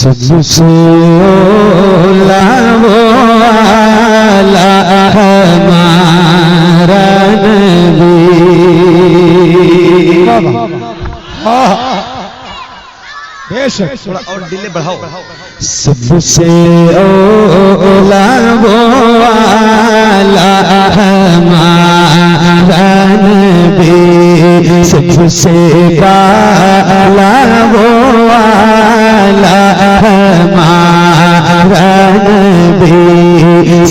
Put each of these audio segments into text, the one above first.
सबसे ओला वो आला हमारा नबी। थोड़ा और डिले बढ़ाओ। सबसे ओला वो आला हमारा नबी, सबसे पाला वो आला हमारा नबी,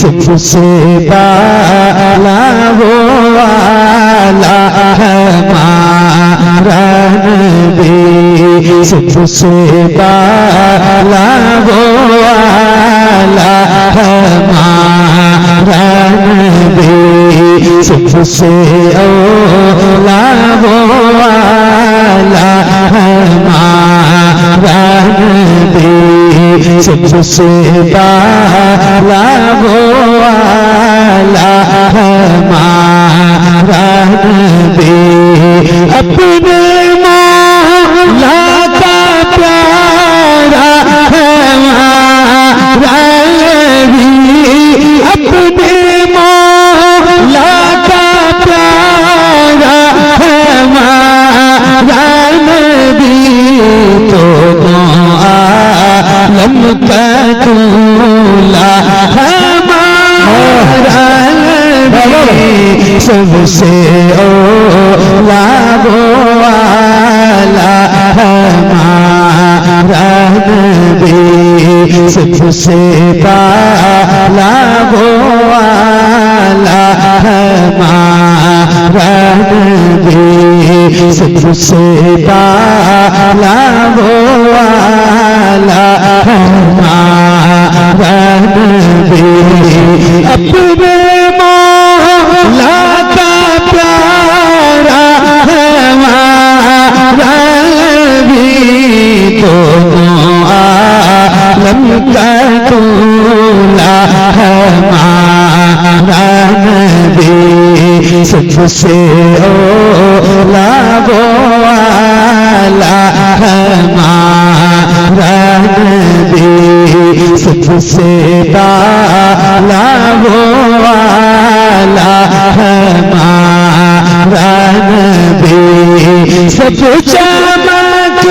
सबसे पाला वो आला हमारा नबी, सबसे पाला वो आला हमारा नबी, सबसे औला वो आला हमारा नबी, सबसे पाला वो आला हमारा नबी। अपने मौला का प्यारा हमारा नबी, अपने मौला का प्यारा हमारा नबी, तो आलम का दूल्हा हमारा नबी, सबसे औला वो आला हमारा नबी, सबसे पाला वो आला हमारा नबी, सबसे पाला वो आला हमारा नबी। अपने मौला का प्यारा हमारा नबी, दोनों आलम का दूल्हा हमारा नबी, सबसे औला वो आला हमारा नबी, सबसे पाला वो आला हमारा नबी। सब चमक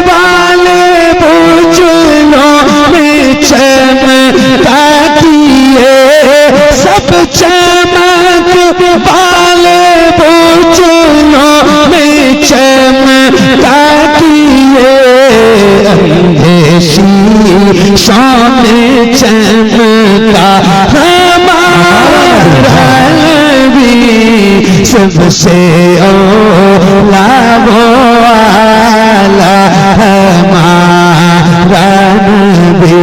वाले बुझलों में चमका किए, सब चमक वाले बुझलों में चमका किए, अंधेशी सामने चमका हमारा नबी, सबसे औला वो आला हमारा नबी,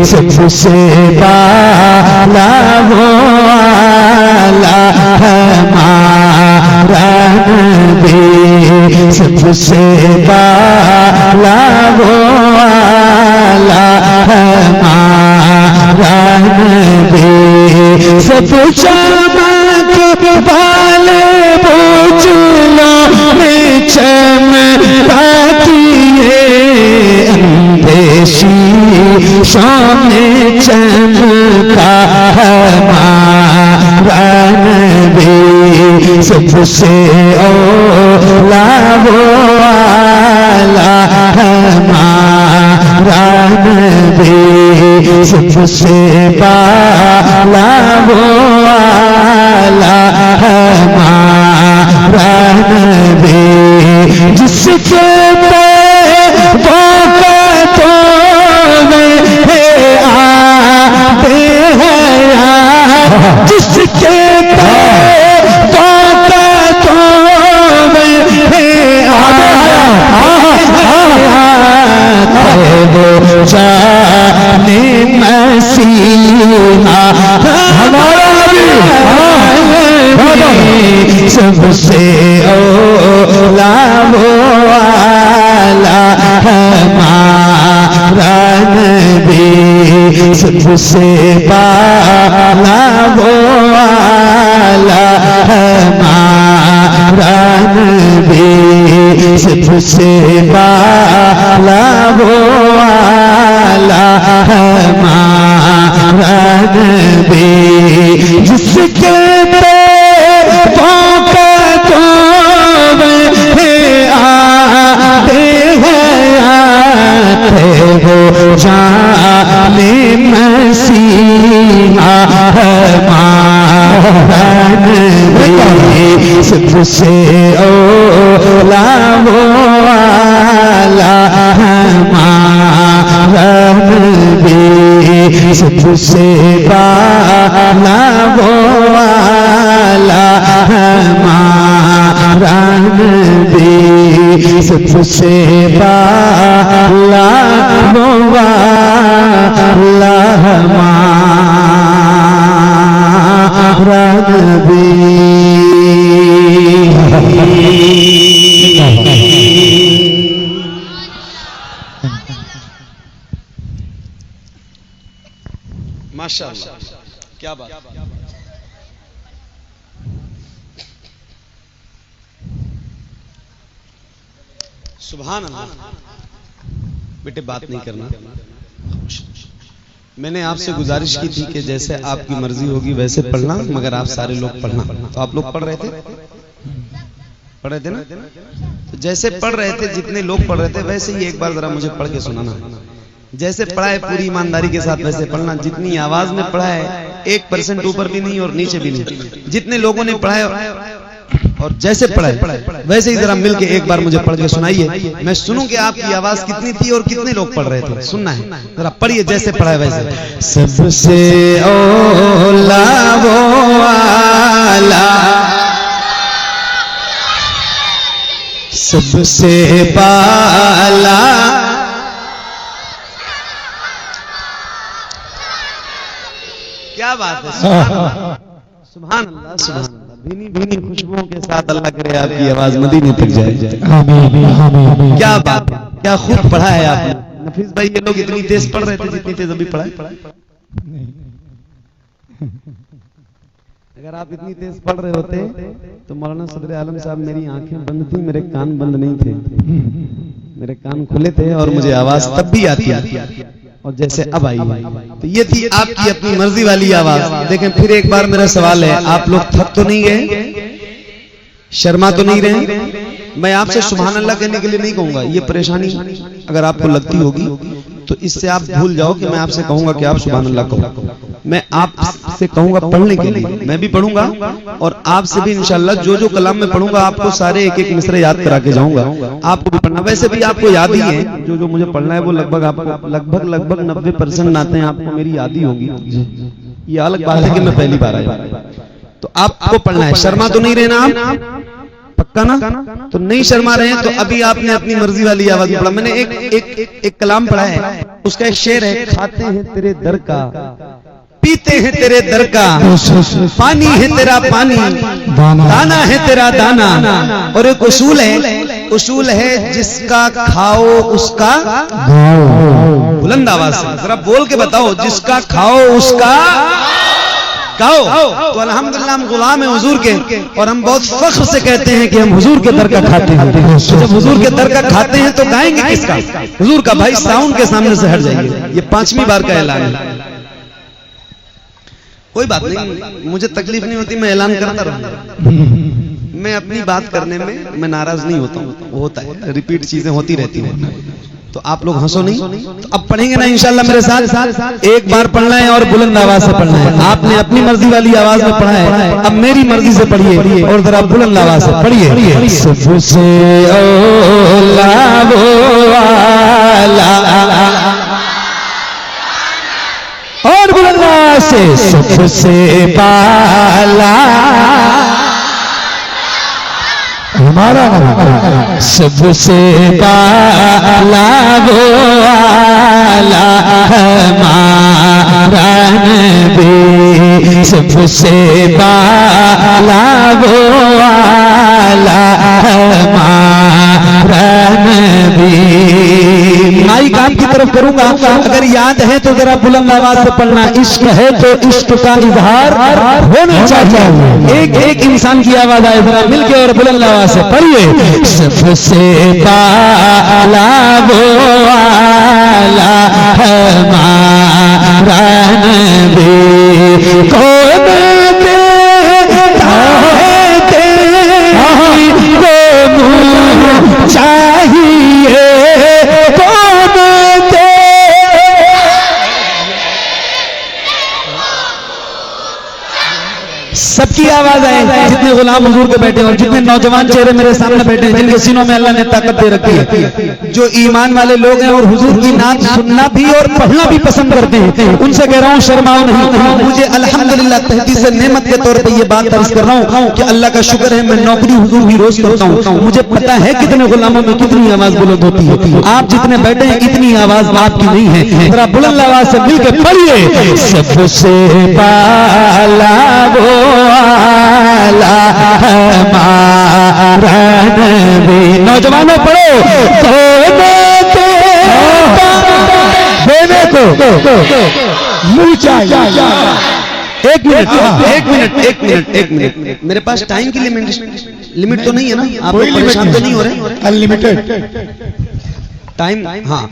सबसे पाला वो आला हमारा नबी, सबसे पाला वो आला हमारा नबी। सब चमक वाले बुझलों में चमका किए, अंधेशी सामने चमका हमारा नबी, सबसे औला वो आला हमारा नबी, सबसे पाला वो आला हमारा नबी। जिसके जिसके जाने मसीहा हमारा नबी, सबसे औला वो आला हमारा नबी, सबसे पाला वो आला हमारा नबी, सबसे पाला वो वाला हमारा नबी, जिसके पैरों का तो आते हो जाने मसीहा हमारा नबी, सबसे औला वाला हमारा नबी, सबसे बाला वाला हमारा नबी, सबसे बाला वाला हमारा नबी। माशाअल्लाह, क्या बात। सुभान अल्लाह। बेटे बात नहीं करना। मैंने आपसे गुजारिश की थी कि जैसे आपकी मर्जी होगी वैसे पढ़ना, मगर आप सारे लोग पढ़ना। तो आप लोग पढ़ रहे थे ना? तो जैसे पढ़ रहे थे, जितने लोग पढ़ रहे थे, वैसे ही एक बार जरा मुझे पढ़ के सुनाना। जैसे पढ़ा है पूरी ईमानदारी के साथ वैसे पढ़ना। जितनी आवाज में पढ़ा है 1% ऊपर भी नहीं और नीचे भी नहीं। जितने लोगों ने पढ़ा है और जैसे पढ़ा है वैसे ही जरा मिलके एक बार मुझे पढ़ के सुनाइए। मैं सुनूं कि आपकी आवाज कितनी थी और कितने लोग पढ़ रहे थे। सुनना है, जरा पढ़िए जैसे पढ़ा है वैसे। सबसे औला वो वाला, सबसे बाला, क्या बात है। सुभान अल्लाह, सुभान अल्लाह। भीनी भीनी खुशबुओं के साथ अल्लाह करे आपकी आवाज मदीने तक जाए। क्या बात है, क्या खूब पढ़ा है आपने। नफीस भाई, ये लोग इतनी तेज पढ़ रहे थे जितनी तेज अभी पढ़ा है। अगर आप इतनी तेज पढ़ रहे होते तो मौलाना सदर आलम साहब, मेरी आंखें बंद थी, मेरे कान बंद नहीं थे। मेरे कान खुले थे और मुझे आवाज तब भी आती और जैसे अब आई। तो ये थी आपकी अपनी मर्जी वाली आवाज। देखें, फिर एक बार मेरा सवाल है, आप लोग थक तो नहीं गए, शर्मा तो नहीं रहे? मैं आपसे सुभान अल्लाह कहने के लिए नहीं कहूंगा। ये परेशानी अगर आपको लगती होगी तो इससे आप भूल जाओ कि मैं आपसे कहूंगा कि आप सुभान अल्लाह कहो। मैं आपसे कहूंगा पढ़ने के लिए, मैं भी पढ़ूंगा और आपसे भी इंशाल्लाह जो जो कलाम में पढ़ूंगा आपको सारे एक एक मिसरे याद करा के जाऊंगा। आपको भी पढ़ना, वैसे भी आपको याद ही है। जो जो मुझे पढ़ना है वो लगभग आपको लगभग 90% नाते आपको मेरी याद ही होगी। ये अलग बात है कि मैं पहली बार आया। तो आपको पढ़ना है, शर्मा तो नहीं रहना आप, पक्का ना? तो नहीं शर्मा रहे हैं तो अभी आपने अपनी मर्जी वाली आवाज में पढ़ा। मैंने एक कलाम पढ़ा है, उसका एक शेर है, खाते हैं तेरे दर का, पीते हैं तेरे दर का, पानी है तेरा पानी, दाना है तेरा दाना। और एक उसूल है जिसका खाओ उसका बुलंद आवाज से जरा बोल के बताओ, जिसका खाओ उसका खाओ। तो अल्हम्दुलिल्लाह हम गुलाम हैं हुजूर के और हम बहुत फख्र से कहते हैं कि हम हुजूर के दर का खाते हैं। तो जब हुजूर के दर का खाते हैं तो गाएंगे किसका? हुजूर का। भाई साउंड के सामने से हट जाइए, ये 5वीं बार का ऐलान है। कोई बात नहीं, मुझे तकलीफ नहीं होती, मैं ऐलान करता रहूंगा। मैं अपनी बात करने में मैं नाराज नहीं होता हूँ, वो होता है, रिपीट चीजें होती रहती हैं। तो आप लोग हंसो नहीं। तो अब पढ़ेंगे ना इंशाल्लाह मेरे साथ। एक बार पढ़ना है और बुलंद आवाज से पढ़ना है। आपने अपनी मर्जी वाली आवाज में पढ़ा है, अब मेरी मर्जी से पढ़िए और जरा बुलंद आवाज से पढ़िए। सबसे औला वो वाला, और बुलंद आवाज से सबसे बाला हमारा, सबसे बाला वो वाला हमारा नबी, सबसे बाला वो वाला हमारा नबी। माइक आपकी तरफ करूंगा, अगर याद है तो जरा बुलंद आवाज से पढ़ना। इश्क है तो इश्क का इजहार होना चाहिए। एक एक इंसान की आवाज आए, जरा मिलके और बुलंद आवाज से पढ़िए। सबसे बाला वो वाला सबकी आवाज आए, जितने गुलाम हुजूर के बैठे हैं और जितने नौजवान चेहरे मेरे सामने बैठे हैं, जिनके सीनों में अल्लाह ने ताकत दे रखी है, जो ईमान वाले लोग हैं और हुजूर की नात सुनना भी और पढ़ना भी पसंद करते हैं, उनसे कह रहा हूँ शर्माओ नहीं। मुझे अल्हम्दुलिल्लाह तहदीस नेमत के तौर पे ये बात अर्ज कर रहा हूँ कि अल्लाह का शुक्र है मैं नौकरी हुजूर की रोज करता हूँ, मुझे पता है कितने गुलामों में कितनी आवाज बुलंद होती है। आप जितने बैठे हैं इतनी आवाज आपकी नहीं है, जरा बुलंद आवाज से मिलकर पढ़िए, सबसे पाला वो आला हमारा नबी। नौजवानों पढ़ो, देने को मुँह चाहिए। एक मिनट, मेरे पास टाइम की लिमिट तो नहीं है ना? आप परेशान तो नहीं हो रहे? Unlimited time. हाँ,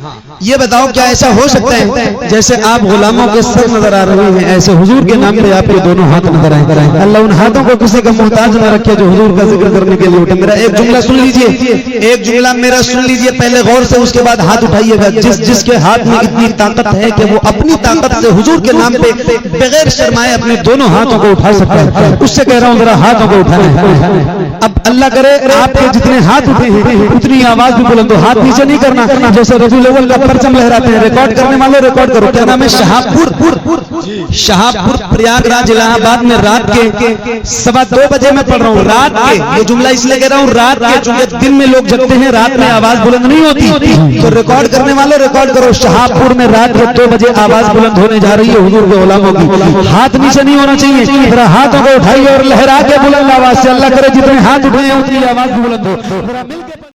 ये बताओ क्या ऐसा हो सकता है जैसे आप गुलामों के सर नजर आ रहे हैं, ऐसे हुजूर के नाम पे आपके दोनों हाथ नजर आए? अल्लाह उन हाथों को किसी का मोहताज न रखे जो हुजूर का जिक्र करने के लिए उठे। मेरा एक जुमला सुन लीजिए, एक जुमला मेरा सुन लीजिए पहले गौर से, उसके बाद हाथ उठाइएगा। जिसके हाथ में इतनी ताकत है कि वो अपनी ताकत से हुजूर के नाम पे बगैर शर्माए अपने दोनों हाथों को उठा सकता है, उससे कह रहा हूँ जरा हाथों को उठाना है। अब अल्लाह करे आपके जितने हाथ उठे हैं उतनी आवाज भी बुलंद हो, हाथ नीचे नहीं करना। जैसे रबीउल अव्वल का परचम लहराते हैं, रिकॉर्ड करने वाले रिकॉर्ड करो। क्या नाम है? शाहपुर प्रयागराज इलाहाबाद में रात के 2:15 बजे मैं पढ़ रहा हूँ। रात के, ये जुमला इसलिए कह रहा हूँ रात के, चूंकि दिन में लोग जगते हैं, रात में आवाज बुलंद नहीं होती, तो रिकॉर्ड करने वाले रिकॉर्ड करो। शाहपुर में रात के 2 बजे आवाज बुलंद होने जा रही है हुजूर के गुलामों की। हाथ नीचे नहीं होना चाहिए, जरा हाथों को उठाइए और लहरा के बुलंद आवाज से, अल्लाह करे जितने हाथ उठे हैं उतनी आवाज बुलंद हो।